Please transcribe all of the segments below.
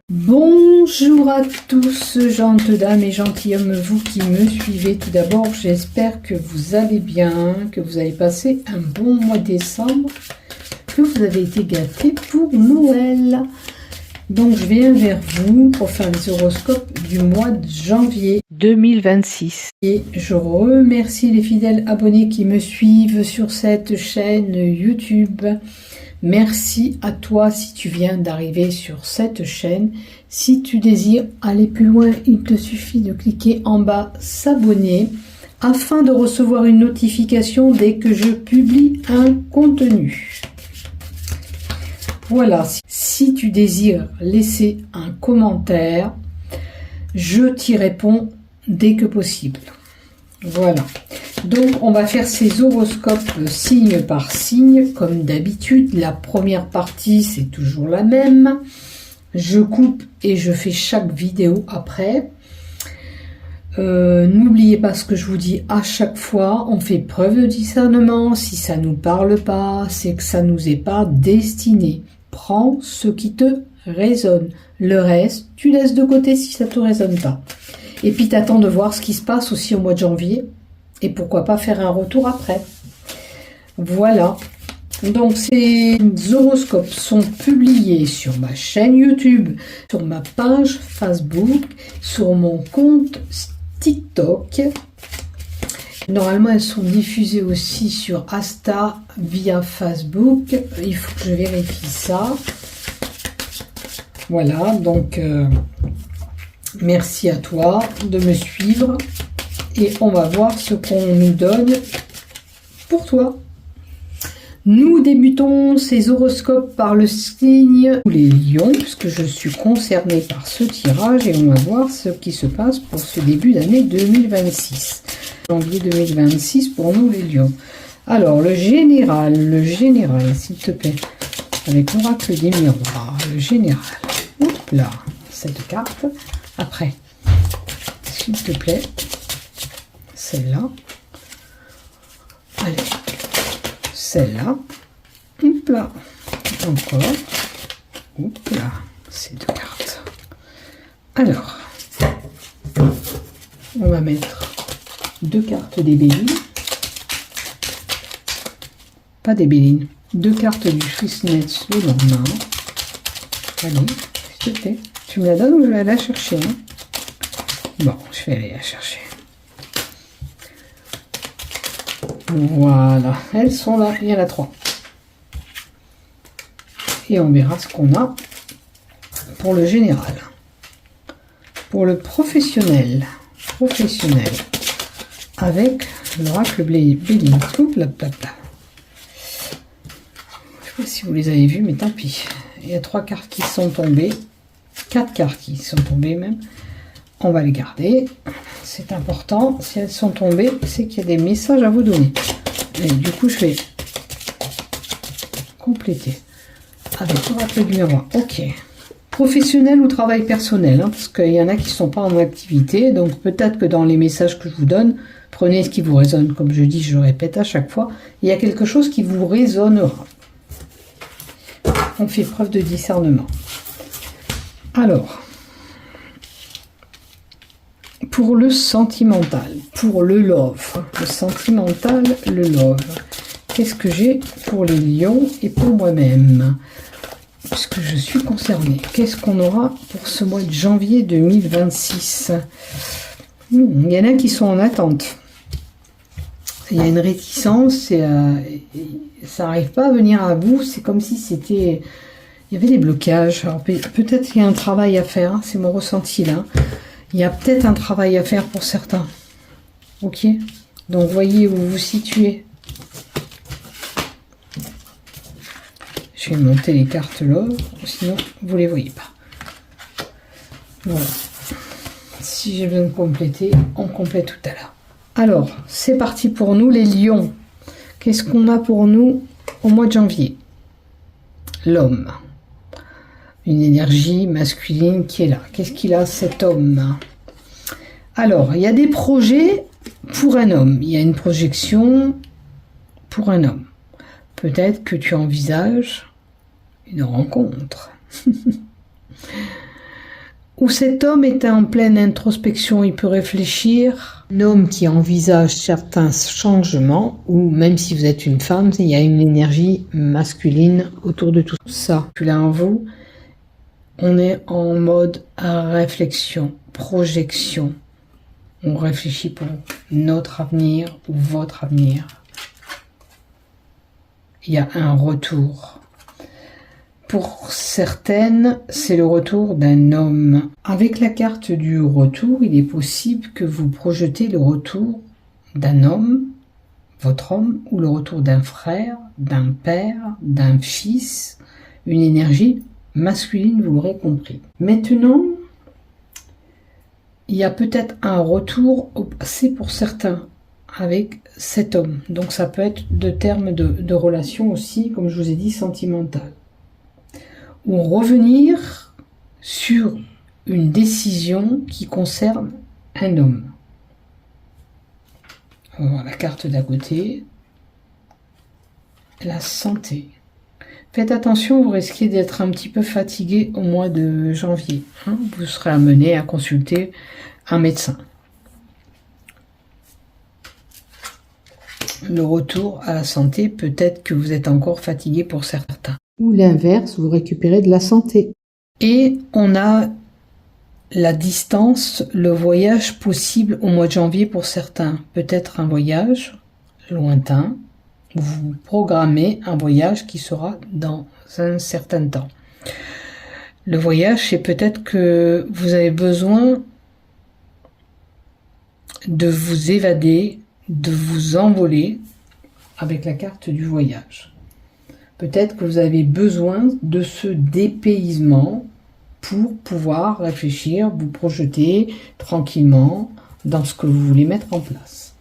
Bonjour à tous, gentes dames et gentilshommes, vous qui me suivez. Tout d'abord, j'espère que vous allez bien, que vous avez passé un bon mois de décembre, que vous avez été gâtés pour Noël. Donc, je viens vers vous pour faire les horoscopes du mois de janvier 2026. Et je remercie les fidèles abonnés qui me suivent sur cette chaîne YouTube. Merci à toi si tu viens d'arriver sur cette chaîne. Si tu désires aller plus loin, il te suffit de cliquer en bas s'abonner afin de recevoir une notification dès que je publie un contenu. Voilà, si tu désires laisser un commentaire, je t'y réponds dès que possible. Voilà, donc on va faire ces horoscopes signe par signe comme d'habitude. La première partie c'est toujours la même, je coupe et je fais chaque vidéo après. N'oubliez pas ce que je vous dis à chaque fois, on fait preuve de discernement. Si ça nous parle pas, c'est que ça nous est pas destiné. Prends ce qui te résonne, le reste tu laisses de côté si ça te résonne pas. Et puis t'attends de voir ce qui se passe aussi au mois de janvier. Et pourquoi pas faire un retour après. Voilà. Donc ces horoscopes sont publiés sur ma chaîne YouTube, sur ma page Facebook, sur mon compte TikTok. Normalement elles sont diffusées aussi sur Insta via Facebook. Il faut que je vérifie ça. Voilà, donc... merci à toi de me suivre et on va voir ce qu'on nous donne pour toi. Nous débutons ces horoscopes par le signe les lions, puisque je suis concernée par ce tirage et on va voir ce qui se passe pour ce début d'année 2026. Janvier 2026 pour nous les lions. Alors le général s'il te plaît, avec l'oracle des miroirs, le général. Oups là, cette carte. Après, s'il te plaît, celle-là, allez, celle-là, hop là, encore, hop là, ces deux cartes. Alors, on va mettre deux cartes des Bélines, pas des Bélines, deux cartes du Swissnetz le lendemain. Allez, s'il te plaît. Tu me la donnes ou je vais aller la chercher hein? Bon, je vais aller la chercher. Voilà, elles sont là, il y en a 3. Et on verra ce qu'on a pour le général. Pour le professionnel, avec l'oracle Béline. Je ne sais pas si vous les avez vus, mais tant pis. Il y a 3 cartes qui sont tombées. 4 cartes qui sont tombées même. On va les garder. C'est important. Si elles sont tombées, c'est qu'il y a des messages à vous donner. Et du coup, je vais compléter avec l'oracle du miroir. Ok. Professionnel ou travail personnel, hein, parce qu'il y en a qui ne sont pas en activité. Donc peut-être que dans les messages que je vous donne, prenez ce qui vous résonne. Comme je dis, je répète à chaque fois, il y a quelque chose qui vous résonnera. On fait preuve de discernement. Alors, pour le sentimental, pour le love, le love, qu'est-ce que j'ai pour les lions et pour moi-même, puisque je suis concernée. Qu'est-ce qu'on aura pour ce mois de janvier 2026? Il y en a qui sont en attente. Il y a une réticence, et, ça n'arrive pas à venir à bout, c'est comme si c'était... Il y avait des blocages. Alors peut-être qu'il y a un travail à faire, hein, c'est mon ressenti là. Il y a peut-être un travail à faire pour certains. Ok? Donc voyez où vous vous situez. Je vais monter les cartes là, sinon vous les voyez pas. Voilà. Si j'ai besoin de compléter, on complète tout à l'heure. Alors, c'est parti pour nous les lions. Qu'est-ce qu'on a pour nous au mois de janvier? L'homme. une énergie masculine qui est là. Qu'est-ce qu'il a cet homme? Alors, il y a des projets pour un homme. Il y a une projection pour un homme. Peut-être que tu envisages une rencontre. Où cet homme est en pleine introspection, il peut réfléchir. Un homme qui envisage certains changements, ou même si vous êtes une femme, il y a une énergie masculine autour de tout ça. Là en vous, on est en mode réflexion, projection. On réfléchit pour notre avenir ou votre avenir. Il y a un retour. Pour certaines, c'est le retour d'un homme. Avec la carte du retour, il est possible que vous projetez le retour d'un homme, votre homme, ou le retour d'un frère, d'un père, d'un fils, une énergie masculine, vous l'aurez compris. Maintenant, il y a peut-être un retour au passé pour certains avec cet homme. Donc ça peut être de termes de relation aussi, comme je vous ai dit, sentimentale. Ou revenir sur une décision qui concerne un homme. On va voir la carte d'à côté. La santé. Faites attention, vous risquez d'être un petit peu fatigué au mois de janvier. Vous serez amené à consulter un médecin. Le retour à la santé, peut-être que vous êtes encore fatigué pour certains. Ou l'inverse, vous récupérez de la santé. Et on a la distance, le voyage possible au mois de janvier pour certains. Peut-être un voyage lointain. Vous programmez un voyage qui sera dans un certain temps. Le voyage, c'est peut-être que vous avez besoin de vous évader, de vous envoler avec la carte du voyage. Peut-être que vous avez besoin de ce dépaysement pour pouvoir réfléchir, vous projeter tranquillement dans ce que vous voulez mettre en place.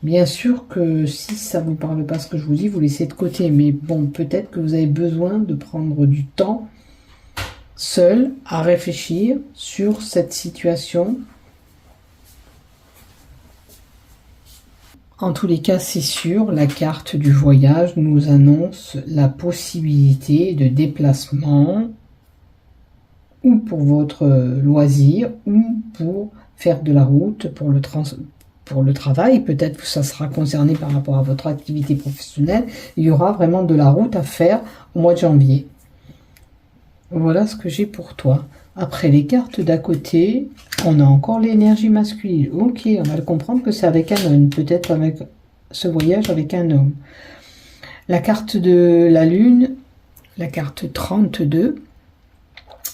Bien sûr que si ça ne vous parle pas ce que je vous dis, vous laissez de côté. Mais bon, peut-être que vous avez besoin de prendre du temps seul à réfléchir sur cette situation. En tous les cas, c'est sûr, la carte du voyage nous annonce la possibilité de déplacement ou pour votre loisir ou pour faire de la route pour le travail. Peut-être que ça sera concerné par rapport à votre activité professionnelle. Il y aura vraiment de la route à faire au mois de janvier. Voilà ce que j'ai pour toi. Après les cartes d'à côté, on a encore l'énergie masculine. Ok, on va le comprendre que c'est avec un homme. Peut-être avec ce voyage avec un homme. La carte de la lune, la carte 32,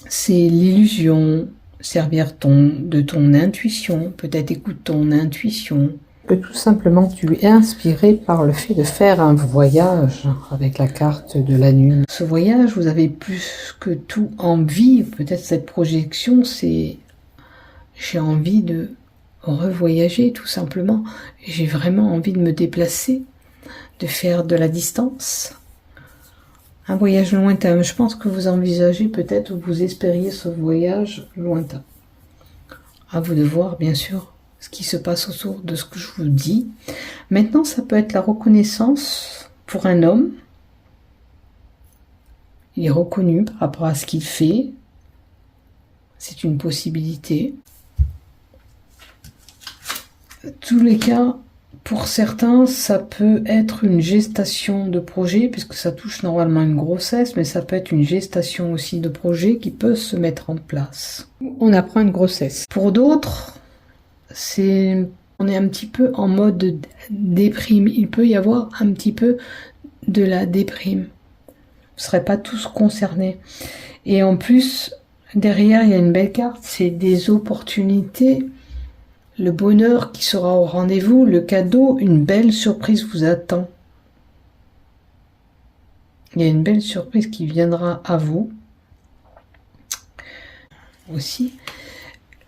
c'est l'illusion. Servir de ton intuition. Peut-être écoute ton intuition. Que tout simplement tu es inspiré par le fait de faire un voyage avec la carte de la lune. Ce voyage, vous avez plus que tout envie, peut-être cette projection, c'est j'ai envie de revoyager tout simplement. J'ai vraiment envie de me déplacer, de faire de la distance. Un voyage lointain. Je pense que vous envisagez peut-être ou vous espériez ce voyage lointain. À vous de voir, bien sûr, ce qui se passe autour de ce que je vous dis. Maintenant, ça peut être la reconnaissance pour un homme. Il est reconnu par rapport à ce qu'il fait. C'est une possibilité. Tous les cas, pour certains, ça peut être une gestation de projet, puisque ça touche normalement une grossesse, mais ça peut être une gestation aussi de projet qui peut se mettre en place. On apprend une grossesse. Pour d'autres, on est un petit peu en mode déprime. Il peut y avoir un petit peu de la déprime. Vous ne serez pas tous concernés. Et en plus, derrière, il y a une belle carte, c'est des opportunités. Le bonheur qui sera au rendez-vous, le cadeau, une belle surprise vous attend. Il y a une belle surprise qui viendra à vous. Aussi,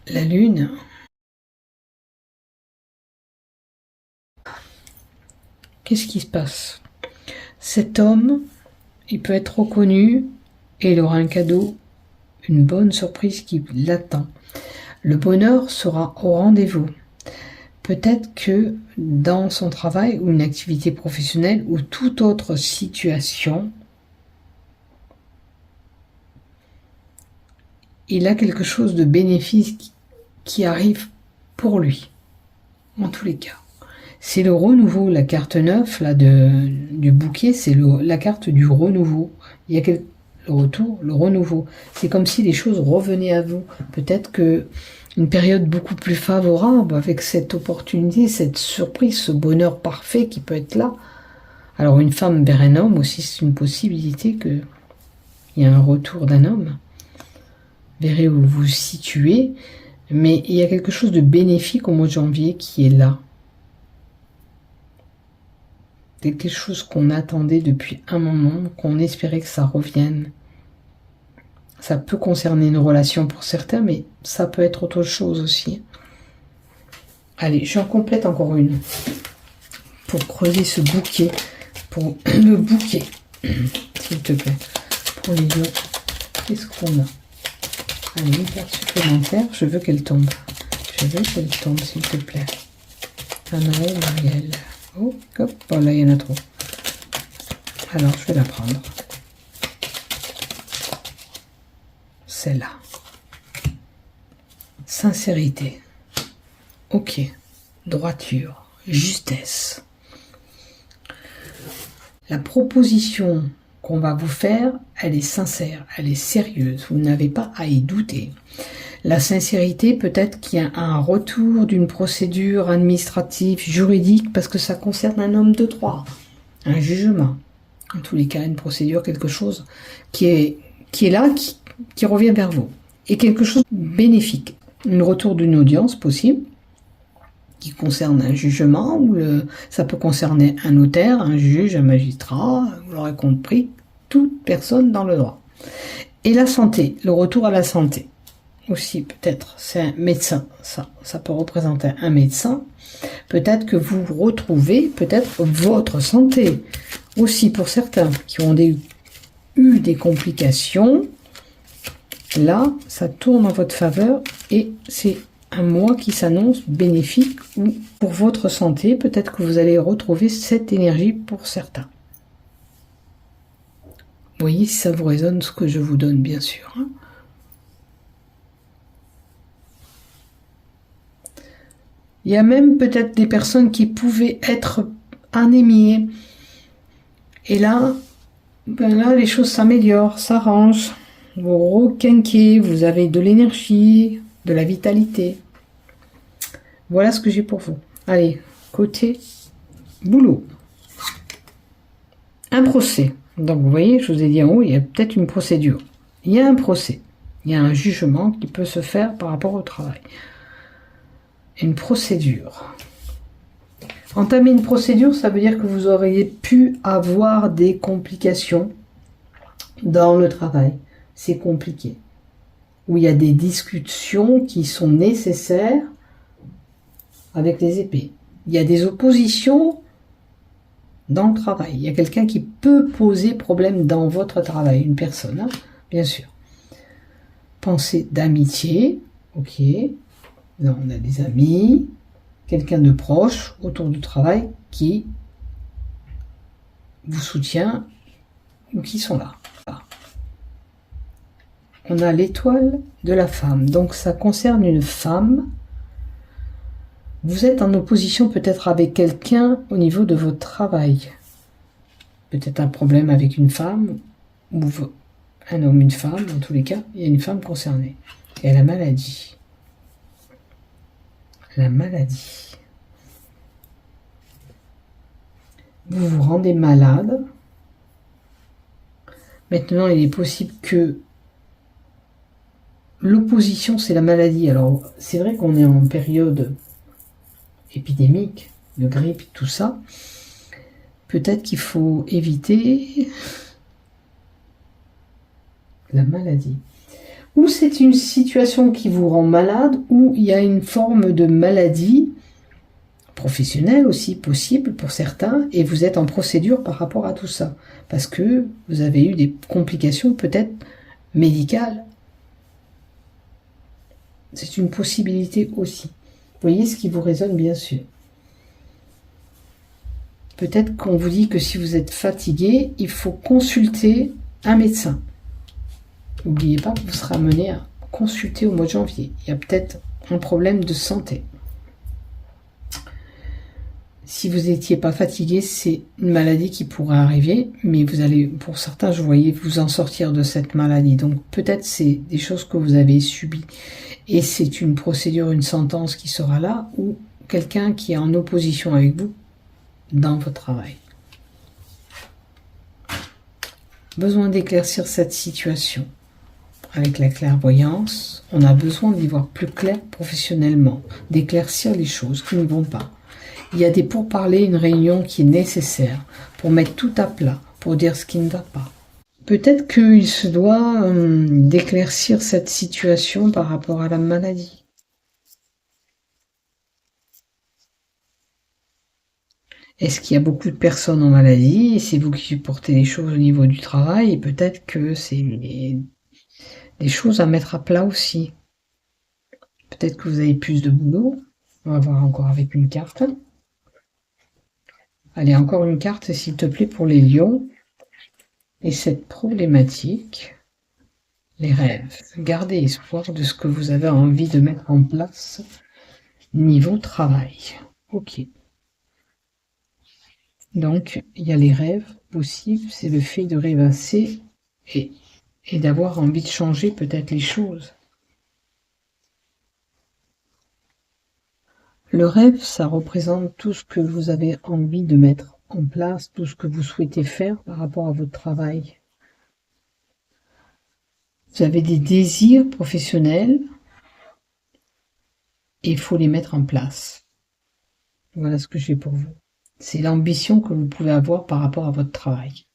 la lune. Qu'est-ce qui se passe? Cet homme, il peut être reconnu et il aura un cadeau, une bonne surprise qui l'attend. Le bonheur sera au rendez-vous. Peut-être que dans son travail ou une activité professionnelle ou toute autre situation, il a quelque chose de bénéfique qui arrive pour lui, en tous les cas. C'est le renouveau, la carte 9 là, du bouquet, c'est la carte du renouveau. Il y a le retour, le renouveau. C'est comme si les choses revenaient à vous. Peut-être que une période beaucoup plus favorable avec cette opportunité, cette surprise, ce bonheur parfait qui peut être là. Alors une femme vers un homme aussi, c'est une possibilité qu'il y a un retour d'un homme. Verrez où vous vous situez, mais il y a quelque chose de bénéfique au mois de janvier qui est là. Quelque chose qu'on attendait depuis un moment, qu'on espérait que ça revienne. Ça peut concerner une relation pour certains, mais ça peut être autre chose aussi. Allez, j'en complète encore une. Pour creuser ce bouquet. Pour le bouquet. S'il te plaît. Pour les lions. Qu'est-ce qu'on a? Allez, une carte supplémentaire. Je veux qu'elle tombe. Je veux qu'elle tombe, s'il te plaît. Un Noël, Ariel. Oh, hop, oh là, il y en a trop. Alors, je vais la prendre. Celle-là. Sincérité. Ok. Droiture. Justesse. La proposition qu'on va vous faire, elle est sincère, elle est sérieuse. Vous n'avez pas à y douter. La sincérité, peut-être qu'il y a un retour d'une procédure administrative, juridique, parce que ça concerne un homme de droit, un jugement. En tous les cas, une procédure, quelque chose qui est là, qui revient vers vous. Et quelque chose de bénéfique. Un retour d'une audience possible, qui concerne un jugement, ou ça peut concerner un notaire, un juge, un magistrat, vous l'aurez compris, toute personne dans le droit. Et la santé, le retour à la santé. Aussi, peut-être, c'est un médecin, ça peut représenter un médecin. Peut-être que vous retrouvez peut-être votre santé. Aussi, pour certains qui ont eu des complications, là, ça tourne en votre faveur et c'est un mois qui s'annonce bénéfique ou pour votre santé. Peut-être que vous allez retrouver cette énergie pour certains. Vous voyez si ça vous résonne ce que je vous donne, bien sûr. Hein. Il y a même peut-être des personnes qui pouvaient être anémiées. Et là, les choses s'améliorent, s'arrangent. Vous requinquez, vous avez de l'énergie, de la vitalité. Voilà ce que j'ai pour vous. Allez, côté boulot. Un procès. Donc vous voyez, je vous ai dit en haut, il y a peut-être une procédure. Il y a un procès. Il y a un jugement qui peut se faire par rapport au travail. Une procédure. Entamer une procédure, ça veut dire que vous auriez pu avoir des complications dans le travail. C'est compliqué. Où il y a des discussions qui sont nécessaires avec les épées. Il y a des oppositions dans le travail. Il y a quelqu'un qui peut poser problème dans votre travail. Une personne, hein, bien sûr. Pensée d'amitié. Ok. Là, on a des amis, quelqu'un de proche autour du travail qui vous soutient ou qui sont là. On a l'étoile de la femme, donc ça concerne une femme. Vous êtes en opposition peut-être avec quelqu'un au niveau de votre travail. Peut-être un problème avec une femme, ou un homme, une femme, dans tous les cas, il y a une femme concernée. Et la maladie. La maladie. Vous vous rendez malade. Maintenant, il est possible que l'opposition, c'est la maladie. Alors, c'est vrai qu'on est en période épidémique, de grippe, tout ça. Peut-être qu'il faut éviter la maladie. Ou c'est une situation qui vous rend malade, ou il y a une forme de maladie professionnelle aussi possible pour certains, et vous êtes en procédure par rapport à tout ça. Parce que vous avez eu des complications peut-être médicale, c'est une possibilité aussi. Voyez ce qui vous résonne, bien sûr. Peut-être qu'on vous dit que si vous êtes fatigué, il faut consulter un médecin. N'oubliez pas que vous serez amené à consulter au mois de janvier. Il y a peut-être un problème de santé. Si vous n'étiez pas fatigué, c'est une maladie qui pourrait arriver, mais vous allez, pour certains, je voyais vous en sortir de cette maladie. Donc peut-être c'est des choses que vous avez subies et c'est une procédure, une sentence qui sera là, ou quelqu'un qui est en opposition avec vous dans votre travail. Besoin d'éclaircir cette situation. Avec la clairvoyance, on a besoin d'y voir plus clair professionnellement, d'éclaircir les choses qui ne vont pas. Il y a des pourparlers, une réunion qui est nécessaire pour mettre tout à plat, pour dire ce qui ne va pas. Peut-être qu'il se doit d'éclaircir cette situation par rapport à la maladie. Est-ce qu'il y a beaucoup de personnes en maladie et c'est vous qui supportez les choses au niveau du travail et peut-être que c'est des choses à mettre à plat aussi. Peut-être que vous avez plus de boulot. On va voir encore avec une carte. Allez, encore une carte, s'il te plaît, pour les lions. Et cette problématique, les rêves. Gardez espoir de ce que vous avez envie de mettre en place niveau travail. Ok. Donc, il y a les rêves possibles, c'est le fait de rêvasser et d'avoir envie de changer peut-être les choses. Le rêve, ça représente tout ce que vous avez envie de mettre en place, tout ce que vous souhaitez faire par rapport à votre travail. Vous avez des désirs professionnels et il faut les mettre en place. Voilà ce que j'ai pour vous. C'est l'ambition que vous pouvez avoir par rapport à votre travail.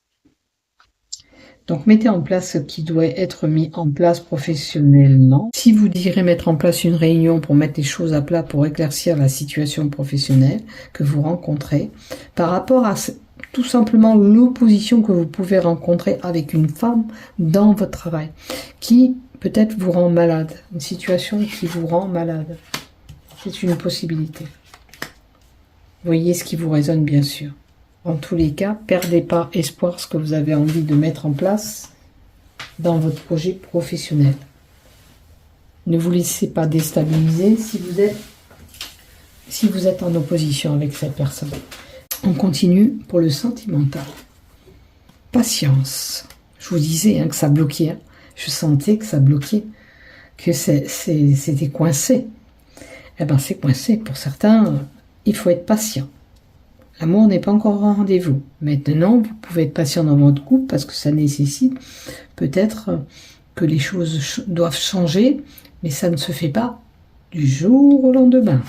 Donc, mettez en place ce qui doit être mis en place professionnellement. Si vous désirez mettre en place une réunion pour mettre les choses à plat, pour éclaircir la situation professionnelle que vous rencontrez, par rapport à tout simplement l'opposition que vous pouvez rencontrer avec une femme dans votre travail, qui peut-être vous rend malade, une situation qui vous rend malade. C'est une possibilité. Voyez ce qui vous résonne, bien sûr. En tous les cas, perdez pas espoir ce que vous avez envie de mettre en place dans votre projet professionnel. Ne vous laissez pas déstabiliser si vous êtes en opposition avec cette personne. On continue pour le sentimental. Patience. Je vous disais que ça bloquait. Hein. Je sentais que ça bloquait, que c'était coincé. Eh bien, c'est coincé. Pour certains, il faut être patient. L'amour n'est pas encore au rendez-vous. Maintenant, vous pouvez être patient dans votre couple parce que ça nécessite peut-être que les choses doivent changer, mais ça ne se fait pas du jour au lendemain.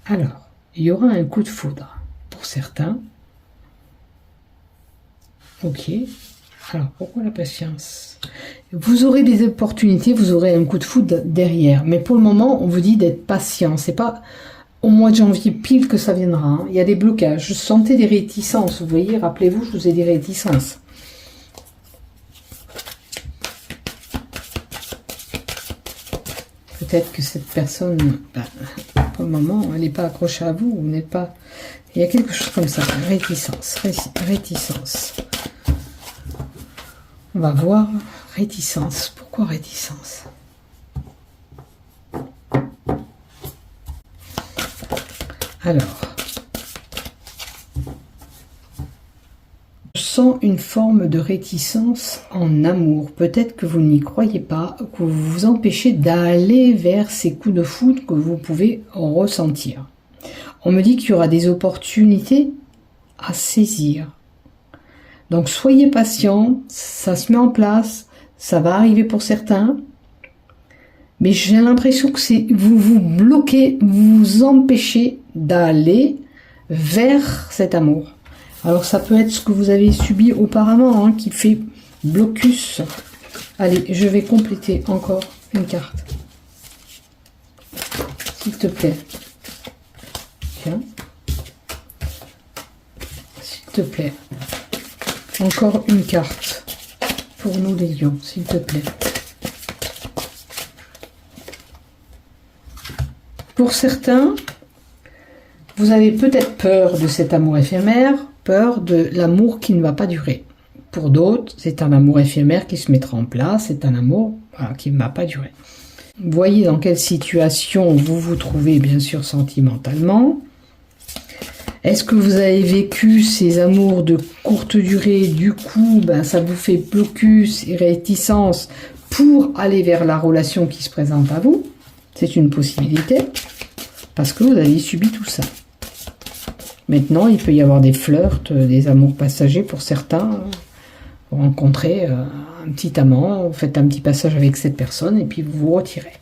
Alors, il y aura un coup de foudre pour certains. Ok. Alors, pourquoi la patience? Vous aurez des opportunités, vous aurez un coup de foudre derrière. Mais pour le moment, on vous dit d'être patient. C'est pas au mois de janvier pile que ça viendra. Hein. Il y a des blocages. Je sentais des réticences. Vous voyez, rappelez-vous, je vous ai des réticences. Peut-être que cette personne, pour le moment, elle n'est pas accrochée à vous. Vous n'êtes pas... Il y a quelque chose comme ça. Réticence. Réticence. On va voir. Réticence. Pourquoi réticence? Alors, je sens une forme de réticence en amour. Peut-être que vous n'y croyez pas, que vous vous empêchez d'aller vers ces coups de foudre que vous pouvez ressentir. On me dit qu'il y aura des opportunités à saisir. Donc, soyez patient, ça se met en place, ça va arriver pour certains. Mais j'ai l'impression que vous vous bloquez, vous vous empêchez d'aller vers cet amour. Alors ça peut être ce que vous avez subi auparavant, hein, qui fait blocus. Allez, je vais compléter encore une carte. S'il te plaît. Tiens. S'il te plaît. Encore une carte pour nous les lions, s'il te plaît. Pour certains, vous avez peut-être peur de cet amour éphémère, peur de l'amour qui ne va pas durer. Pour d'autres, c'est un amour éphémère qui se mettra en place, c'est un amour qui ne va pas durer. Voyez dans quelle situation vous vous trouvez, bien sûr, sentimentalement. Est-ce que vous avez vécu ces amours de courte durée, du coup, ça vous fait blocus et réticence pour aller vers la relation qui se présente à vous? C'est une possibilité, parce que vous avez subi tout ça. Maintenant, il peut y avoir des flirts, des amours passagers pour certains. Vous rencontrez un petit amant, vous faites un petit passage avec cette personne et puis vous vous retirez.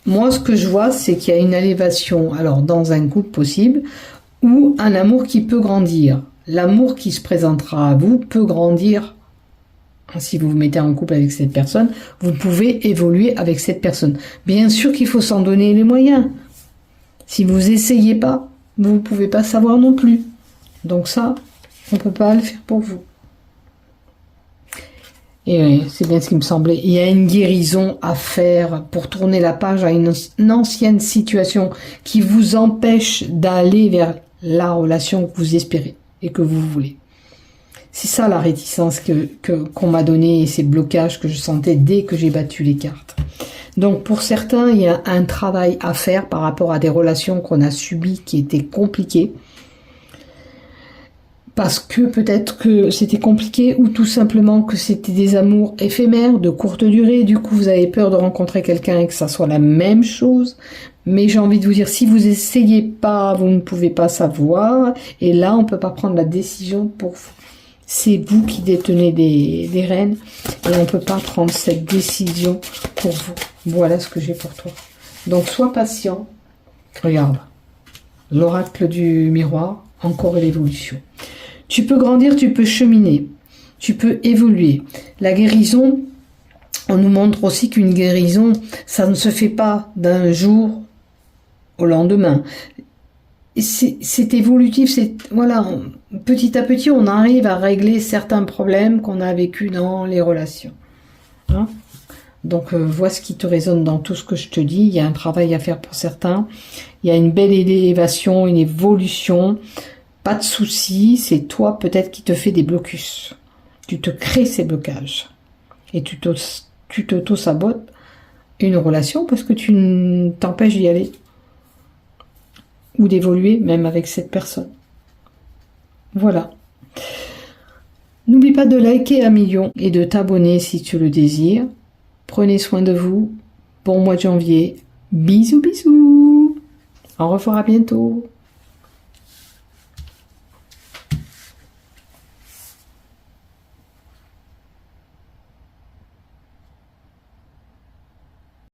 Moi, ce que je vois, c'est qu'il y a une élévation, alors dans un couple possible, ou un amour qui peut grandir. L'amour qui se présentera à vous peut grandir. Si vous vous mettez en couple avec cette personne, vous pouvez évoluer avec cette personne. Bien sûr qu'il faut s'en donner les moyens. Si vous essayez pas, vous ne pouvez pas savoir non plus. Donc ça, on ne peut pas le faire pour vous. Et oui, c'est bien ce qui me semblait. Il y a une guérison à faire pour tourner la page à une ancienne situation qui vous empêche d'aller vers la relation que vous espérez et que vous voulez. C'est ça la réticence qu'on m'a donnée et ces blocages que je sentais dès que j'ai battu les cartes. Donc pour certains, il y a un travail à faire par rapport à des relations qu'on a subies qui étaient compliquées. Parce que peut-être que c'était compliqué ou tout simplement que c'était des amours éphémères, de courte durée. Du coup, vous avez peur de rencontrer quelqu'un et que ça soit la même chose. Mais j'ai envie de vous dire, si vous essayez pas, vous ne pouvez pas savoir. Et là, on ne peut pas prendre la décision pour vous. C'est vous qui détenez des rênes et on ne peut pas prendre cette décision pour vous. Voilà ce que j'ai pour toi. Donc, sois patient. Regarde, l'oracle du miroir, encore l'évolution. Tu peux grandir, tu peux cheminer, tu peux évoluer. La guérison, on nous montre aussi qu'une guérison, ça ne se fait pas d'un jour au lendemain. C'est évolutif, voilà, petit à petit, on arrive à régler certains problèmes qu'on a vécu dans les relations. Hein? Donc, vois ce qui te résonne dans tout ce que je te dis. Il y a un travail à faire pour certains. Il y a une belle élévation, une évolution. Pas de souci, c'est toi peut-être qui te fais des blocus. Tu te crées ces blocages. Et tu t'auto-sabotes une relation parce que tu t'empêches d'y aller. Ou d'évoluer même avec cette personne. Voilà. N'oublie pas de liker un million et de t'abonner si tu le désires. Prenez soin de vous. Bon mois de janvier. Bisous, bisous. Au revoir, à bientôt.